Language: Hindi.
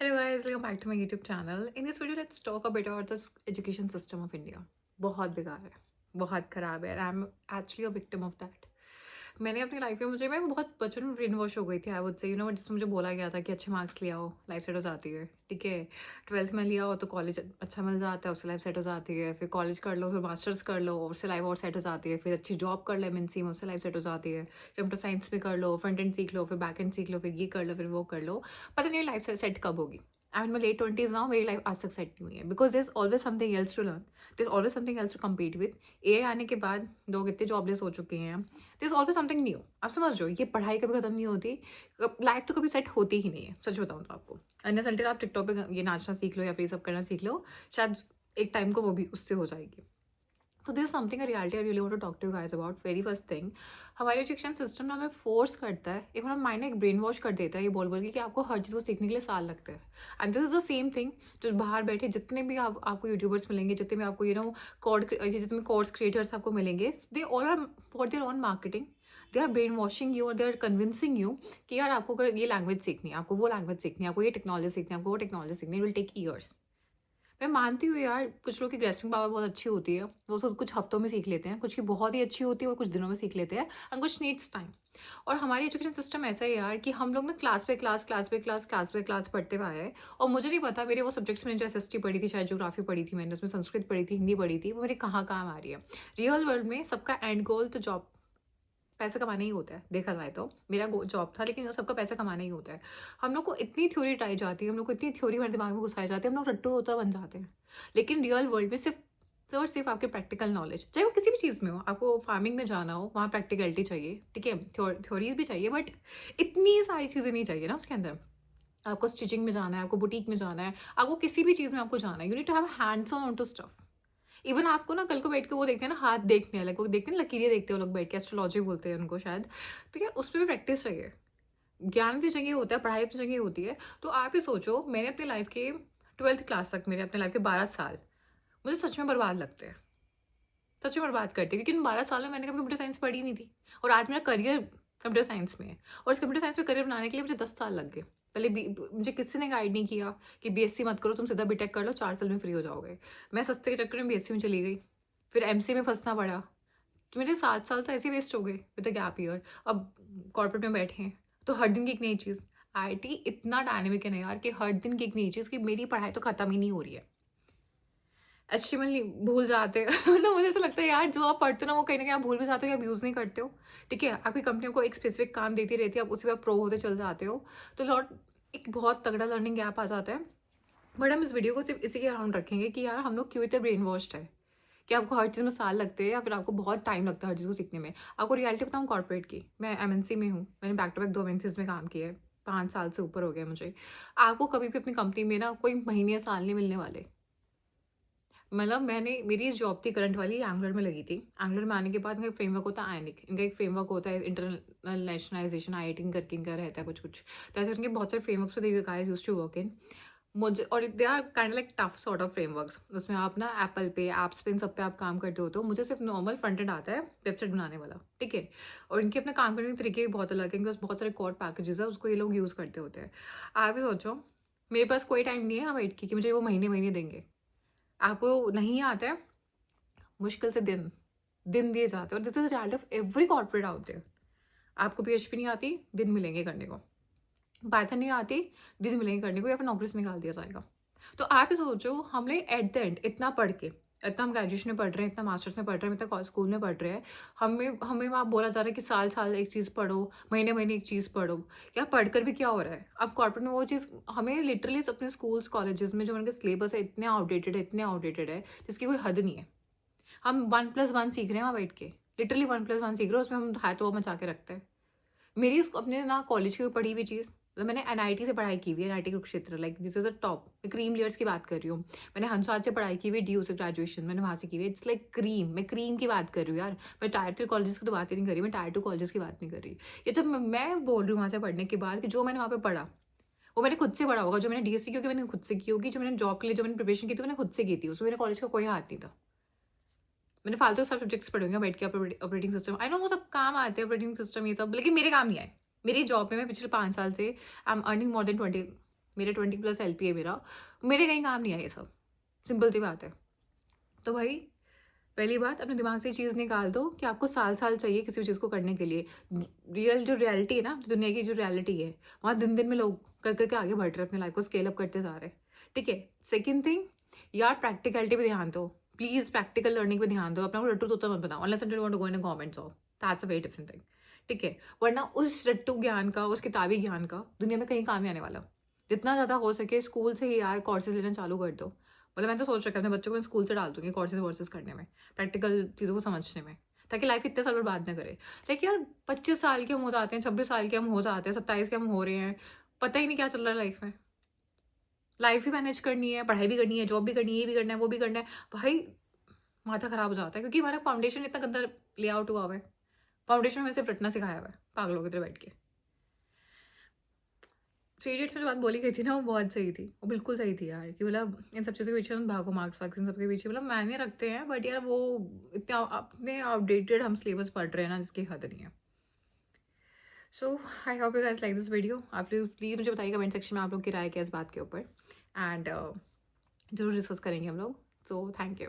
Hello guys, welcome back to my YouTube channel. In this video, let's talk a bit about this education system of India. बहुत बेकार है, बहुत ख़राब है, and I'm actually a victim of that. मैंने अपनी लाइफ में मैं बहुत बचपन में ब्रेन वॉश हो गई थी। आई वुड से जिसमें मुझे बोला गया था कि अच्छे मार्क्स ले आओ, लाइफ सेट हो जाती है। ठीक है, 12th में लिया हो तो कॉलेज अच्छा मिल जाता है, उससे लाइफ सेट हो जाती है। फिर कॉलेज कर लो, फिर मास्टर्स कर लो, उससे लाइफ और सेट हो जाती है। फिर अच्छी जॉब कर लो एमएनसी में, उससे लाइफ सेट हो जाती है। कंप्यूटर साइंस में कर लो, फ्रंट एंड सीख लो, फिर बैक एंड सीख लो, फिर ये कर लो, फिर वो कर लो। पता नहीं लाइफ सेट कब होगी। आई मीन, मैं लेट 20s नाउ, मेरी लाइफ आज तक सेट नहीं हुई है। Because there is always something else to learn, there is always something else to compete with. ए आने के बाद लोग इतने जॉबलेस हो चुके हैं। There is always something new. आप समझ रहे हो, ये पढ़ाई कभी खत्म नहीं होती। लाइफ तो कभी सेट होती ही नहीं है, सच बताऊँ तो आपको। अनलेस अनटिल आप टिकटॉक पे ये नाचना सीख लो या फिर ये सब करना सीख लो, शायद एक टाइम को वो भी उससे हो जाएगी। तो this something reality I really want to talk to you guys about. Very first thing, हमारे एजुकेशन सिस्टम ना हमें फोर्स करता है, एक हमारा माइंड एक ब्रेन वॉश कर देता है ये बोल बोल के कि आपको हर चीज़ को सीखने के लिए साल लगते हैं। And this is the same thing जो बाहर बैठे जितने भी आपको यूट्यूबर्स मिलेंगे, जितने भी आपको जितने कोर्स क्रिएटर्स आपको मिलेंगे, they all are for their own marketing. They are brain washing you और दे आर कन्विंसिंग यू कि यार आपको अगर ये लैंग्वेज सीखनी है, आपको वो लैंग्वेज सीखनी है, आपको ये टेक्नोलॉजी सीखनी है, आपको वो टेक्नोलॉजी सीखनी है, विल टेक ईयर्स। मैं मानती हूँ यार, कुछ लोग की ग्रेस्पिंग पावर बहुत अच्छी होती है, वो सब कुछ हफ्तों में सीख लेते हैं। कुछ की बहुत ही अच्छी होती है, वो कुछ दिनों में सीख लेते हैं। एंड कुछ नीड्स टाइम। और हमारी एजुकेशन सिस्टम ऐसा है यार कि हम लोग ना क्लास पे क्लास, क्लास पे क्लास, क्लास पे क्लास पढ़ते हुए आए हैं। और मुझे नहीं पता मेरे वो सब्जेक्ट्स में जो एसएसटी पढ़ी थी, शायद ज्योग्राफी पढ़ी थी मैंने, उसमें संस्कृत पढ़ी थी, हिंदी पढ़ी थी, वो मेरे कहाँ काम आ रही है। रियल वर्ल्ड में सबका एंड गोल तो जॉब, पैसा कमाना ही होता है। देखा जाए तो मेरा जॉब था, लेकिन सबका पैसा कमाना ही होता है। हम लोग को इतनी थ्योरी उठाई जाती है, हम लोग को इतनी थ्योरी हमारे दिमाग में घुसाई जाती है, हम लोग रट्टू होता बन जाते हैं। लेकिन रियल वर्ल्ड में सिर्फ और सिर्फ आपके प्रैक्टिकल नॉलेज, चाहे वो किसी भी चीज़ में हो, आपको फार्मिंग में जाना हो, वहाँ प्रैक्टिकलिटी चाहिए। ठीक है, थ्योरीज भी चाहिए, बट इतनी सारी चीज़ें नहीं चाहिए ना उसके अंदर। आपको स्टिचिंग में जाना है, आपको बुटीक में जाना है, आपको किसी भी चीज़ में आपको जाना है, you need to have hands on to stuff. Even आपको ना कल को बैठ के वो देखते हैं ना, हाथ देखने अलग, वो देखते हैं लकीरें देखते हैं वो लोग बैठ के, एस्ट्रोलॉजी बोलते हैं उनको शायद। तो यार उस पर भी प्रैक्टिस चाहिए, ज्ञान भी चाहिए होता है, पढ़ाई भी चाहिए होती है। तो आप ही सोचो, मैंने अपनी लाइफ के 12th क्लास तक, मेरे अपने लाइफ के 12 साल मुझे सच में बर्बाद लगते हैं। सच में बर्बाद करते हैं, क्योंकि इन 12 सालों में मैंने कभी कंप्यूटर साइंस पढ़ी नहीं थी। और आज मेरा करियर कंप्यूटर साइंस में है। और इस कंप्यूटर साइंस में करियर बनाने के लिए मुझे 10 साल लग गए। पहले मुझे किसी ने गाइड नहीं किया कि बीएससी मत करो, तुम सीधा बीटेक कर लो, 4 साल में फ्री हो जाओगे। मैं सस्ते के चक्कर में बीएससी में चली गई, फिर एमसी में फंसना पड़ा। तो मेरे 7 साल तो ऐसे वेस्ट हो गए विद द गैप ईयर। अब कॉर्पोरेट में बैठे हैं तो हर दिन की एक नई चीज़। आईटी इतना डायनेमिक है ना यार, कि हर दिन की एक नई चीज़, कि मेरी पढ़ाई तो खत्म ही नहीं हो रही है। एचटीएमएल नहीं भूल जाते मतलब मुझे ऐसा लगता है यार, जो आप पढ़ते हो ना, वो कहीं ना कहीं आप भूल भी जाते हो या यूज़ नहीं करते हो। ठीक है, आपकी कंपनी को एक स्पेसिफिक काम देती रहती है, आप उसी पर प्रो होते चल जाते हो। तो लॉट एक बहुत तगड़ा लर्निंग गैप आ जाता है। बट हम इस वीडियो को सिर्फ इसी के अराउंड रखेंगे कि यार हम लोग क्यों इतने ब्रेन वॉश्ड है, कि आपको हर चीज़ में साल लगते हैं या फिर आपको बहुत टाइम लगता है हर चीज़ को सीखने में। आपको रियलिटी बताऊँ कॉर्पोरेट की, मैं एमएनसी में हूँ, मैंने बैक टू बैक 2 एमएनसीज में काम किया है, 5 साल से ऊपर हो गया मुझे। आपको कभी भी अपनी कंपनी में ना कोई महीने या साल नहीं मिलने वाले। मतलब मेरी जॉब थी करंट वाली, एंगुलर में लगी थी। एंगुलर में आने के बाद इनका एक फ्रेमवर्क होता है आयनिक, इनका एक फ्रेमवर्क होता है इंटरनल नेशनलाइजेशन, आईआईटी करके इनका रहता है कुछ कुछ। तो ऐसे इनके बहुत सारे फ्रेमवर्क्स पे they guys used to work in. मुझे, और they are kind like tough sort of frameworks. उसमें आप ना एप्पल पे, ऐप्स पे, इन सब पे आप काम करते हो। तो मुझे सिर्फ नॉर्मल फ्रंट एंड आता है, वेबसाइट बनाने वाला। ठीक है, और इनके अपने काम करने के तरीके भी बहुत अलग है, इनके पास बहुत सारे कोड पैकेजेस है, उसको ये लोग यूज़ करते होते हैं। आप भी सोचो, मेरे पास कोई टाइम नहीं है यहाँ बैठ के कि मुझे वो महीने महीने देंगे। आपको नहीं आता है, मुश्किल से दिन दिन दिए जाते हैं। और this is reality of every corporate out there. आपको पीएचपी नहीं आती, दिन मिलेंगे करने को। पाइथन नहीं आती, दिन मिलेंगे करने को, या फिर नौकरी से निकाल दिया जाएगा। तो आप ही सोचो, हम लोग एट द एंड इतना पढ़ के, इतना हम ग्रेजुएशन में पढ़ रहे हैं, इतना मास्टर्स में पढ़ रहे हैं, इतना स्कूल में पढ़ रहे हैं, हमें हमें वहाँ बोला जा रहा है कि साल साल एक चीज़ पढ़ो, महीने महीने एक चीज़ पढ़ो। क्या पढ़कर भी क्या हो रहा है? अब कॉर्पोरेट में वो चीज़ हमें लिटरली अपने स्कूल्स कॉलेजेस में जो उनके सिलेबस है, इतने आउटडेटेड है, इतने आउटडेटेड है, जिसकी कोई हद नहीं है। हम 1+1 सीख रहे हैं वहाँ बैठ के, लिटरली 1+1 सीख रहे हैं, उसमें हम हाथ तो मचा के रखते हैं। मेरी उसको अपने ना कॉलेज की पढ़ी हुई चीज़, मतलब मैंने एनआईटी से पढ़ाई की हुई है, NIT Kurukshetra, like this is a top. मैं क्रीम लेयर्स की बात कर रही हूँ। मैंने हंसराज से पढ़ाई की हुई, डीयू से ग्रेजुएशन मैंने वहाँ से की हुई है। इट्स लाइक क्रीम, मैं क्रीम की बात कर रही हूँ यार। मैं टायर 3 कॉलेजेस की तो बात ही नहीं कर रही, मैं टायर 2 कॉलेजेस की बात नहीं कर रही। ये जब मैं बोल रही हूँ वहाँ से पढ़ने के बाद कि जो मैंने वहाँ पे पढ़ा, वो मैंने खुद से पढ़ा होगा। जो मैंने डीएससी की होगी मैंने खुद से की होगी, जो मैंने जॉब के लिए जो मैंने प्रिपरेशन की थी मैंने खुद से की थी, उसमें मेरे कॉलेज का कोई हाथ नहीं था। मैंने फालतू सब सब्जेक्ट्स पढ़े होंगे बैठ के, ऑपरेटिंग सिस्टम, आई नो वो सब काम आते हैं, ऑपरेटिंग सिस्टम ये सब, लेकिन मेरे काम नहीं आए। मेरी जॉब में मैं पिछले 5 साल से I am earning more than 20, मेरे 20+ LP है मेरा, मेरे कहीं काम नहीं है ये सब, सिंपल सी बात है। तो भाई पहली बात, अपने दिमाग से ये चीज़ निकाल दो कि आपको साल-साल चाहिए किसी भी चीज़ को करने के लिए। रियल जो रियलिटी है ना, दुनिया की जो रियलिटी है, वहाँ दिन-दिन में लोग कर के आगे बढ़ रहे हैं, अपनी लाइफ को स्केल अप करते जा रहे हैं, ठीक है? सेकंड थिंग, यार प्रैक्टिकलिटी पे ध्यान दो। प्लीज़ प्रैक्टिकल लर्निंग पे ध्यान दो, अपने को रट्टू-तोता मत बनाओ, unless until you want to go in a government job, that's a very different thing, ठीक है? वरना उस रट्टू ज्ञान का, उस किताबी ज्ञान का दुनिया में कहीं काम नहीं आने वाला। जितना ज़्यादा हो सके स्कूल से ही यार कोर्सेज़ लेना चालू कर दो। मतलब मैंने तो सोच रखा है अपने बच्चों को मैं स्कूल से डाल दूँगी कोर्सेज़ वोर्सेज़ करने में, प्रैक्टिकल चीज़ों को समझने में, ताकि लाइफ इतने साल बर्बाद ना करे। देखिए यार 25 साल के हम हो जाते हैं, 26 साल के हम हो जाते हैं, 27 के हम हो रहे हैं, पता ही नहीं क्या चल रहा है लाइफ में। लाइफ भी मैनेज करनी है, पढ़ाई भी करनी है, जॉब भी करनी है, ये भी करना है, वो भी करना है। भाई माथा खराब हो जाता है, क्योंकि हमारा फाउंडेशन इतना गंदा लेआउट हुआ हुआ है। फाउंडेशन में सिर्फ रटना सिखाया हुआ है, पागलों की तरह बैठ के। थ्री इडियट्स में जो बात बोली गई थी ना, वो बहुत सही थी, वो बिल्कुल सही थी यार, कि मतलब इन सब चीज़ों के पीछे हम भागो, मार्क्स वार्क्स इन सब के पीछे मतलब मायने रखते हैं, बट यार वो इतने अपने आउटडेटेड हम सिलेबस पढ़ रहे हैं ना, जिसकी हद नहीं है। So I hope you guys like this video. आप लोग प्लीज़ मुझे बताइए कमेंट सेक्शन में आप लोग की राय क्या है इस बात के ऊपर, एंड ज़रूर डिस्कस करेंगे हम लोग। So thank you.